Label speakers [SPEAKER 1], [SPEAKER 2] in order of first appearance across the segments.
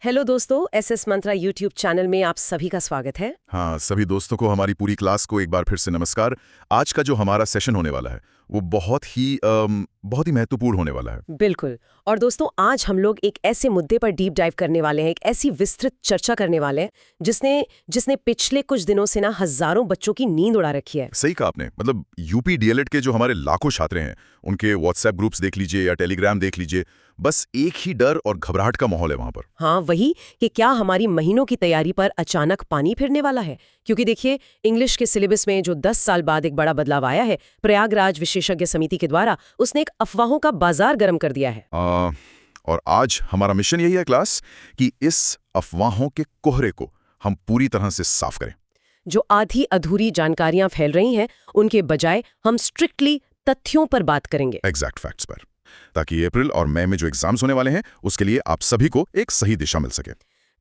[SPEAKER 1] Hello दोस्तों, SS मंत्रा YouTube channel में आप सभी का स्वागत है।
[SPEAKER 2] हाँ, सभी दोस्तों को हमारी पूरी क्लास को एक बार फिर से नमस्कार। आज का जो हमारा सेशन होने वाला है वो बहुत ही महत्वपूर्ण होने वाला है।
[SPEAKER 1] बिल्कुल। और दोस्तों, आज हम लोग एक ऐसे मुद्दे पर डीप डाइव करने वाले हैं, एक ऐसी विस्तृत चर्चा करने वाले हैं जिसने पिछले कुछ दिनों से ना हजारों बच्चों की नींद उड़ा रखी है।
[SPEAKER 2] सही कहा आपने। मतलब यूपी डीएलएड के जो हमारे लाखों छात्र हैं, उनके व्हाट्सएप ग्रुप्स देख लीजिए या टेलीग्राम देख लीजिए, बस एक ही डर और घबराहट का माहौल है वहां पर।
[SPEAKER 1] हाँ, वही कि क्या हमारी महीनों की तैयारी पर अचानक पानी फिरने वाला है। क्योंकि देखिए, इंग्लिश के सिलेबस में जो 10 साल बाद एक बड़ा बदलाव आया है, प्रयागराज विशेषज्ञ समिति के द्वारा, उसने एक अफवाहों का बाजार गर्म कर दिया है।
[SPEAKER 2] और आज हमारा मिशन यही है क्लास कि इस अफवाहों के कोहरे को हम पूरी तरह से साफ करें।
[SPEAKER 1] जो आधी अधूरी जानकारियां फैल रही हैं, उनके बजाय हम स्ट्रिक्टली तथ्यों पर बात करेंगे।
[SPEAKER 2] एग्जैक्ट फैक्ट्स पर, ताकि अप्रैल और मई में जो एग्जाम्स होने वाले हैं उसके लिए आप सभी को एक सही दिशा मिल सके।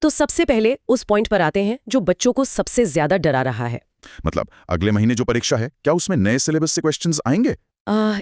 [SPEAKER 1] तो सबसे पहले उस पॉइंट पर आते हैं जो बच्चों को सबसे ज्यादा डरा रहा है।
[SPEAKER 2] मतलब अगले महीने जो परीक्षा है, क्या उसमें नए सिलेबस से क्वेश्चंस आएंगे?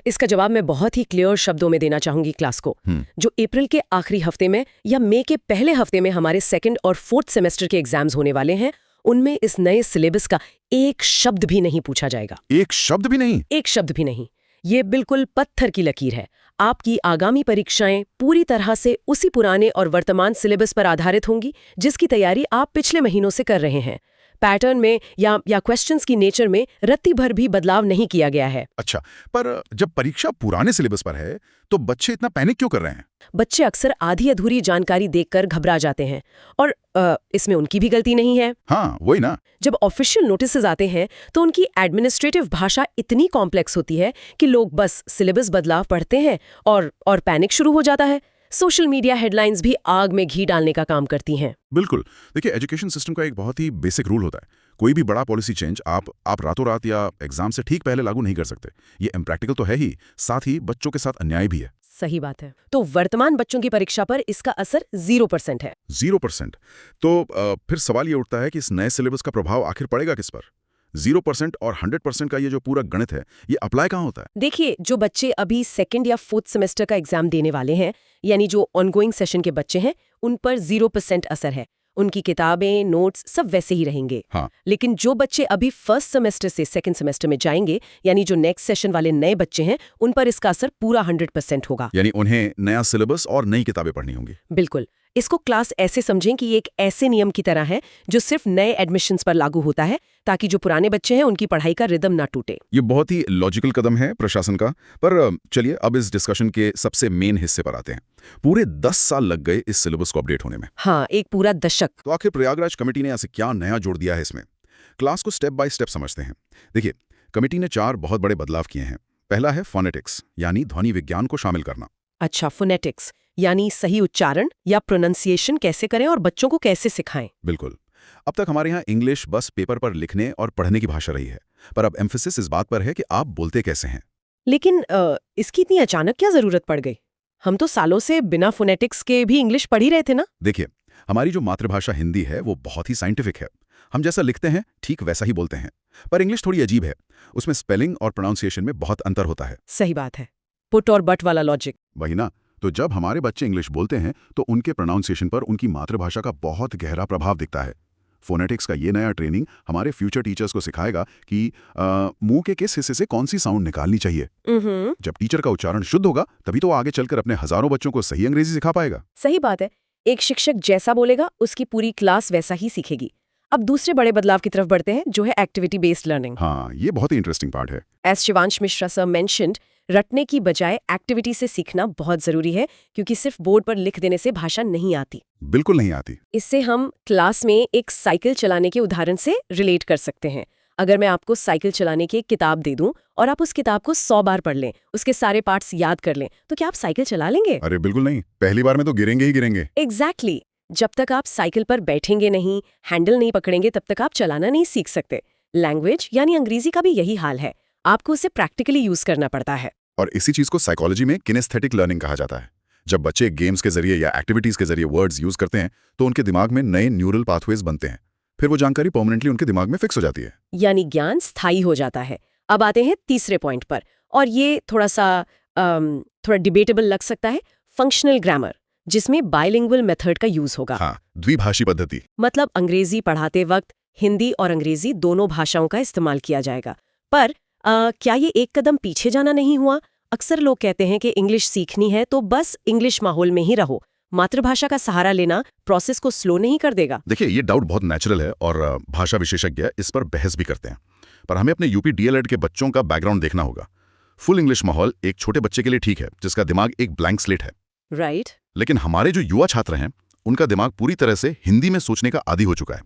[SPEAKER 1] इसका जवाब मैं बहुत ही क्लियर शब्दों में देना चाहूंगी क्लास को। जो अप्रैल के आखिरी हफ्ते में या मई के पहले हफ्ते में हमारे सेकंड और फोर्थ सेमेस्टर के एग्जाम्स होने वाले हैं, उनमें इस नए सिलेबस का एक शब्द भी नहीं पूछा जाएगा।
[SPEAKER 2] एक शब्द भी नहीं?
[SPEAKER 1] एक शब्द भी नहीं। ये बिल्कुल पत्थर की लकीर है। आपकी आगामी परीक्षाएं पूरी तरह से उसी पुराने और वर्तमान सिलेबस पर आधारित होंगी जिसकी तैयारी आप पिछले महीनों से कर रहे हैं। पैटर्न में या क्वेश्चंस की नेचर में रत्ती भर भी बदलाव नहीं किया गया है।
[SPEAKER 2] अच्छा, पर जब परीक्षा पुराने सिलेबस पर है तो बच्चे इतना पैनिक क्यों कर रहे हैं?
[SPEAKER 1] बच्चे अक्सर आधी अधूरी जानकारी देखकर घबरा जाते हैं और इसमें उनकी भी गलती नहीं है।
[SPEAKER 2] हाँ, वही ना।
[SPEAKER 1] जब ऑफिशियल नोटिसेस आते हैं तो उनकी एडमिनिस्ट्रेटिव भाषा इतनी कॉम्प्लेक्स होती है कि लोग बस सिलेबस बदलाव पढ़ते हैं और पैनिक शुरू हो जाता है। सोशल मीडिया हेडलाइंस भी आग में घी डालने का काम करती हैं।
[SPEAKER 2] बिल्कुल। देखिए, एजुकेशन सिस्टम का एक बहुत ही बेसिक रूल होता है, कोई भी बड़ा पॉलिसी चेंज आप रातों रात या एग्जाम से ठीक पहले लागू नहीं कर सकते। ये इम्प्रैक्टिकल तो है ही, साथ ही बच्चों के साथ अन्याय भी है।
[SPEAKER 1] सही बात है। तो वर्तमान बच्चों की परीक्षा पर इसका असर 0% है।
[SPEAKER 2] 0%? तो फिर सवाल ये उठता है कि इस नए सिलेबस का प्रभाव आखिर पड़ेगा किस पर? 0% और 100% का ये जो पूरा गणित है, ये अप्लाई कहाँ होता है?
[SPEAKER 1] देखिए, जो बच्चे अभी सेकंड या फोर्थ सेमेस्टर का एग्जाम देने वाले हैं, यानी जो ऑनगोइंग सेशन के बच्चे हैं, उन पर 0% असर है। उनकी किताबें, नोट्स सब वैसे ही रहेंगे।
[SPEAKER 2] हाँ।
[SPEAKER 1] लेकिन जो बच्चे अभी फर्स्ट सेमेस्टर से सेकंड सेमेस्टर में जाएंगे, यानी जो नेक्स्ट सेशन वाले नए बच्चे हैं, उन पर इसका असर पूरा 100% होगा।
[SPEAKER 2] यानी उन्हें नया सिलेबस और नई किताबें पढ़नी होंगी।
[SPEAKER 1] बिल्कुल। इसको क्लास ऐसे समझें कि ये एक ऐसे नियम की तरह है जो सिर्फ नए एडमिशन्स पर लागू होता है, ताकि जो पुराने बच्चे हैं उनकी पढ़ाई का रिदम ना टूटे।
[SPEAKER 2] ये बहुत ही लॉजिकल कदम है प्रशासन का। पर चलिए अब इस डिस्कशन के सबसे मेन हिस्से पर आते हैं। पूरे 10 साल लग गए इस सिलेबस को अपडेट होने में।
[SPEAKER 1] हाँ, एक पूरा दशक।
[SPEAKER 2] तो आखिर प्रयागराज कमेटी ने ऐसे क्या नया जोड़ दिया है इसमें? क्लास को स्टेप बाय स्टेप समझते हैं। देखिए, कमेटी ने 4 बहुत बड़े बदलाव किए हैं। पहला है फोनेटिक्स, यानी ध्वनि विज्ञान को शामिल करना।
[SPEAKER 1] अच्छा, फोनेटिक्स यानी सही उच्चारण या प्रोनंसिएशन कैसे करें और बच्चों को कैसे सिखाएं।
[SPEAKER 2] बिल्कुल। अब तक हमारे यहाँ इंग्लिश बस पेपर पर लिखने और पढ़ने की भाषा रही है, पर अब एम्फेसिस इस बात पर है कि आप बोलते कैसे हैं।
[SPEAKER 1] लेकिन इसकी इतनी अचानक क्या जरूरत पड़ गई? हम तो सालों से बिना फोनेटिक्स के भी इंग्लिश पढ़ ही रहे थे ना।
[SPEAKER 2] देखिए, हमारी जो मातृभाषा हिंदी है वो बहुत ही साइंटिफिक है। हम जैसा लिखते हैं ठीक वैसा ही बोलते हैं। पर इंग्लिश थोड़ी अजीब है, उसमें स्पेलिंग और प्रोनाउंसिएशन में बहुत अंतर होता है।
[SPEAKER 1] सही बात है, पुट और बट वाला लॉजिक।
[SPEAKER 2] वही ना। तो जब हमारे बच्चे इंग्लिश बोलते हैं तो उनके प्रोनाउंसिएशन पर उनकी मातृभाषा का बहुत गहरा प्रभाव दिखता है। फोनेटिक्स का ये नया ट्रेनिंग हमारे फ्यूचर टीचर्स को सिखाएगा कि मुंह के किस हिस्से से कौन सी साउंड निकालनी चाहिए। जब टीचर का उच्चारण शुद्ध होगा तभी तो वो आगे चलकर अपने हजारों बच्चों को सही अंग्रेजी सिखा पाएगा।
[SPEAKER 1] सही बात है। एक शिक्षक जैसा बोलेगा उसकी पूरी क्लास वैसा ही सीखेगी। अब दूसरे बड़े बदलाव की तरफ बढ़ते हैं, जो है एक्टिविटी बेस्ड लर्निंग।
[SPEAKER 2] हाँ, ये बहुत ही इंटरेस्टिंग पार्ट है।
[SPEAKER 1] S Shivansh Mishra sir mentioned, रटने की बजाय एक्टिविटी से सीखना बहुत जरूरी है, क्योंकि सिर्फ बोर्ड पर लिख देने से भाषा नहीं आती।
[SPEAKER 2] बिल्कुल नहीं आती।
[SPEAKER 1] इससे हम क्लास में एक साइकिल चलाने के उदाहरण से रिलेट कर सकते हैं। अगर मैं आपको साइकिल चलाने की एक किताब दे दूं और आप उस किताब को 100 बार पढ़ लें, उसके सारे पार्ट्स याद कर लें, तो क्या आप साइकिल चला लेंगे?
[SPEAKER 2] अरे बिल्कुल नहीं, पहली बार में तो गिरेंगे ही गिरेंगे।
[SPEAKER 1] एग्जैक्टली। जब तक आप साइकिल पर बैठेंगे नहीं, हैंडल नहीं पकड़ेंगे, तब तक आप चलाना नहीं सीख सकते। लैंग्वेज यानी अंग्रेजी का भी यही हाल है। आपको उसे प्रैक्टिकली यूज करना पड़ता है।
[SPEAKER 2] और इसी चीज को साइकोलॉजी में किनेस्थेटिक लर्निंग कहा जाता है। जब बच्चे गेम्स के जरिए या एक्टिविटीज के जरिए वर्ड्स यूज करते हैं तो उनके दिमाग में नए न्यूरल पाथवेज बनते हैं। फिर वो जानकारी परमानेंटली उनके दिमाग में फिक्स हो जाती है,
[SPEAKER 1] यानी ज्ञान स्थायी हो जाता है। अब आते हैं तीसरे पॉइंट पर, और ये थोड़ा डिबेटेबल लग सकता है, फंक्शनल ग्रामर। जिसमें बाइलिंगुअल मेथड का यूज होगा।
[SPEAKER 2] हाँ, द्विभाषी पद्धति।
[SPEAKER 1] मतलब अंग्रेजी पढ़ाते वक्त हिंदी और अंग्रेजी दोनों भाषाओं का इस्तेमाल किया जाएगा। पर क्या ये एक कदम पीछे जाना नहीं हुआ? अक्सर लोग कहते हैं कि इंग्लिश सीखनी है तो बस इंग्लिश माहौल में ही रहो, मातृभाषा का सहारा लेना प्रोसेस को स्लो नहीं कर देगा।
[SPEAKER 2] देखिए, ये डाउट बहुत नेचुरल है और भाषा विशेषज्ञ इस पर बहस भी करते हैं। पर हमें अपने यूपी डीएलएड के बच्चों का बैकग्राउंड देखना होगा। फुल इंग्लिश माहौल एक छोटे बच्चे के लिए ठीक है, जिसका दिमाग एक ब्लैंक स्लेट है।
[SPEAKER 1] राइट।
[SPEAKER 2] लेकिन हमारे जो युवा छात्र हैं, उनका दिमाग पूरी तरह से हिंदी में सोचने का आदी हो चुका है।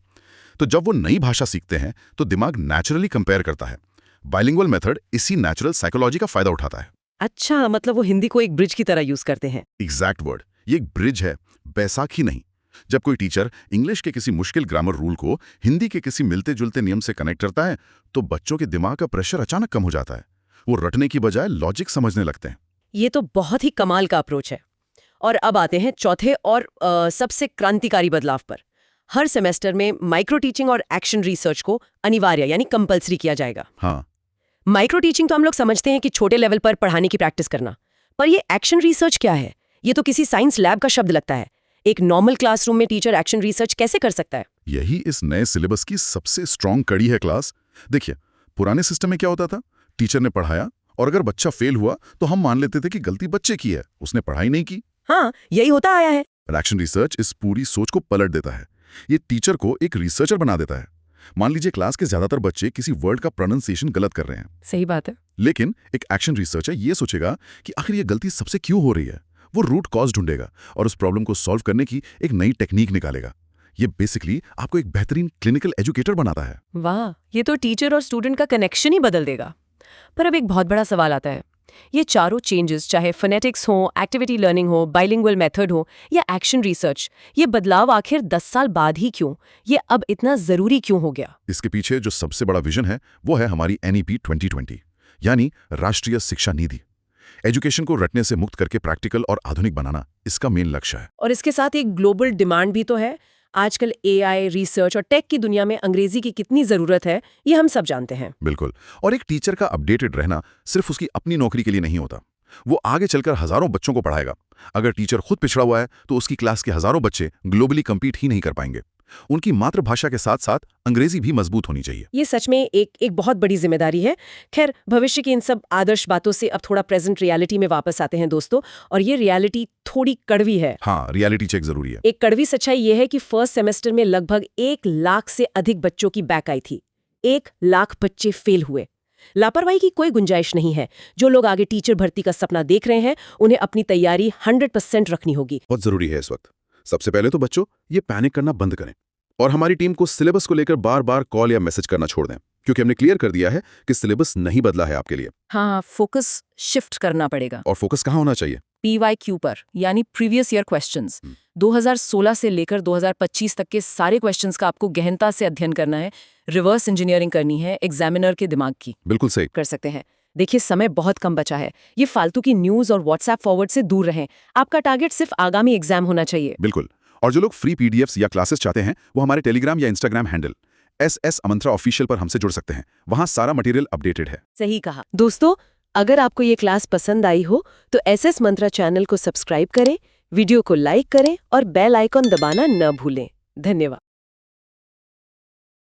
[SPEAKER 2] तो जब वो नई भाषा सीखते हैं तो दिमाग नेचुरली कंपेयर करता है। बाइलिंगुअल मेथड इसी नेचुरल साइकोलॉजी का फायदा उठाता है।
[SPEAKER 1] अच्छा, मतलब वो हिंदी को एक ब्रिज की तरह यूज करते हैं।
[SPEAKER 2] एग्जैक्ट वर्ड, ये एक ब्रिज है, बैसाखी नहीं। जब कोई टीचर इंग्लिश के किसी मुश्किल ग्रामर रूल को हिंदी के किसी मिलते जुलते नियम से कनेक्ट करता है तो बच्चों के दिमाग का प्रेशर अचानक कम हो जाता है। वो रटने की बजाय लॉजिक समझने लगते हैं।
[SPEAKER 1] ये तो बहुत ही कमाल का अप्रोच है। और अब आते हैं चौथे और सबसे क्रांतिकारी बदलाव पर। हर सेमेस्टर में माइक्रो टीचिंग और एक्शन रिसर्च को अनिवार्य यानी कंपलसरी किया जाएगा।
[SPEAKER 2] हाँ,
[SPEAKER 1] माइक्रो टीचिंग तो हम लोग समझते हैं कि छोटे लेवल पर पढ़ाने की प्रैक्टिस करना, पर ये एक्शन रिसर्च क्या है? ये तो किसी साइंस लैब का शब्द लगता है। एक नॉर्मल क्लासरूम में टीचर एक्शन रिसर्च कैसे कर सकता है?
[SPEAKER 2] यही इस नए सिलेबस की सबसे स्ट्रांग कड़ी है क्लास। देखिए, पुराने सिस्टम में क्या होता था, टीचर ने पढ़ाया और अगर बच्चा फेल हुआ तो हम मान लेते थे कि गलती बच्चे की है, उसने पढ़ाई नहीं की।
[SPEAKER 1] हाँ, यही होता आया है।
[SPEAKER 2] एक्शन रिसर्च इस पूरी सोच को पलट देता है। ये टीचर को एक रिसर्चर बना देता है। मान लीजिए क्लास के ज्यादातर बच्चे किसी वर्ड का प्रोनाउंसिएशन गलत कर रहे हैं।
[SPEAKER 1] सही बात है।
[SPEAKER 2] लेकिन एक एक्शन रिसर्चर ये सोचेगा कि आखिर ये गलती सबसे क्यों हो रही है। वो रूट कॉज ढूंढेगा और उस प्रॉब्लम को सॉल्व करने की एक नई टेक्निक निकालेगा। ये बेसिकली आपको एक बेहतरीन क्लिनिकल एजुकेटर बनाता है।
[SPEAKER 1] वाह, ये तो टीचर और स्टूडेंट का कनेक्शन ही बदल देगा। पर अब एक बहुत बड़ा सवाल आता है, ये चारों चेंजेस, चाहे फोनेटिक्स हो, एक्टिविटी लर्निंग हो, बाइलिंगुअल मेथड हो या एक्शन रिसर्च, ये बदलाव आखिर 10 साल बाद ही क्यों? ये अब इतना जरूरी क्यों हो गया?
[SPEAKER 2] इसके पीछे जो सबसे बड़ा विजन है वो है हमारी NEP 2020 यानी राष्ट्रीय शिक्षा नीति। एजुकेशन को रटने से मुक्त करके प्रैक्टिकल और आधुनिक बनाना इसका मेन लक्ष्य है।
[SPEAKER 1] और इसके साथ एक ग्लोबल डिमांड भी तो है। आजकल AI, रिसर्च और टेक की दुनिया में अंग्रेजी की कितनी जरूरत है, ये हम सब जानते हैं।
[SPEAKER 2] बिल्कुल। और एक टीचर का अपडेटेड रहना सिर्फ उसकी अपनी नौकरी के लिए नहीं होता, वो आगे चलकर हजारों बच्चों को पढ़ाएगा। अगर टीचर खुद पिछड़ा हुआ है तो उसकी क्लास के हजारों बच्चे ग्लोबली कम्पीट ही नहीं कर पाएंगे। उनकी मातृभाषा के साथ साथ अंग्रेजी भी मजबूत होनी चाहिए।
[SPEAKER 1] ये सच में एक बहुत बड़ी जिम्मेदारी है। खैर, भविष्य की इन सब आदर्श बातों से अब थोड़ा प्रेजेंट रियलिटी में वापस आते हैं दोस्तों, और ये रियलिटी थोड़ी कड़वी है।
[SPEAKER 2] हाँ, रियलिटी चेक जरूरी है।
[SPEAKER 1] एक कड़वी सच्चाई ये है कि फर्स्ट सेमेस्टर में लगभग 1 लाख से अधिक बच्चों की बैक आई थी। 1 लाख बच्चे फेल हुए। लापरवाही की कोई गुंजाइश नहीं है। जो लोग आगे टीचर भर्ती का सपना देख रहे हैं, उन्हें अपनी तैयारी 100% रखनी होगी।
[SPEAKER 2] बहुत जरूरी है इस वक्त। सबसे पहले तो बच्चों, ये पैनिक करना बंद करें और हमारी टीम को सिलेबस को लेकर बार बार कॉल या मैसेज करना छोड़ दें, क्योंकि हमने क्लियर कर दिया है कि सिलेबस नहीं बदला है आपके लिए।
[SPEAKER 1] हाँ, फोकस शिफ्ट करना पड़ेगा।
[SPEAKER 2] और फोकस कहाँ होना चाहिए?
[SPEAKER 1] PYQ पर, यानी प्रीवियस ईयर क्वेश्चंस। 2016 से लेकर 2025 तक के सारे क्वेश्चंस का आपको गहनता से अध्ययन करना है। रिवर्स इंजीनियरिंग करनी है एग्जामिनर के दिमाग की।
[SPEAKER 2] बिल्कुल सही
[SPEAKER 1] कर सकते हैं। देखिए, समय बहुत कम बचा है। ये फालतू की न्यूज़ और व्हाट्सएप फॉरवर्ड से दूर रहें। आपका टारगेट सिर्फ आगामी एग्जाम होना चाहिए।
[SPEAKER 2] बिल्कुल। और जो लोग फ्री PDFs या क्लासेस चाहते हैं, वो हमारे टेलीग्राम या इंस्टाग्राम हैंडल SS अमंत्रा ऑफिशियल पर हमसे जुड़ सकते हैं। वहां सारा मटेरियल अपडेटेड है।
[SPEAKER 1] सही कहा। दोस्तों, अगर आपको ये क्लास पसंद आई हो तो SS मंत्रा चैनल को सब्सक्राइब करें, वीडियो को लाइक करें और बेल आइकॉन दबाना न भूलें। धन्यवाद।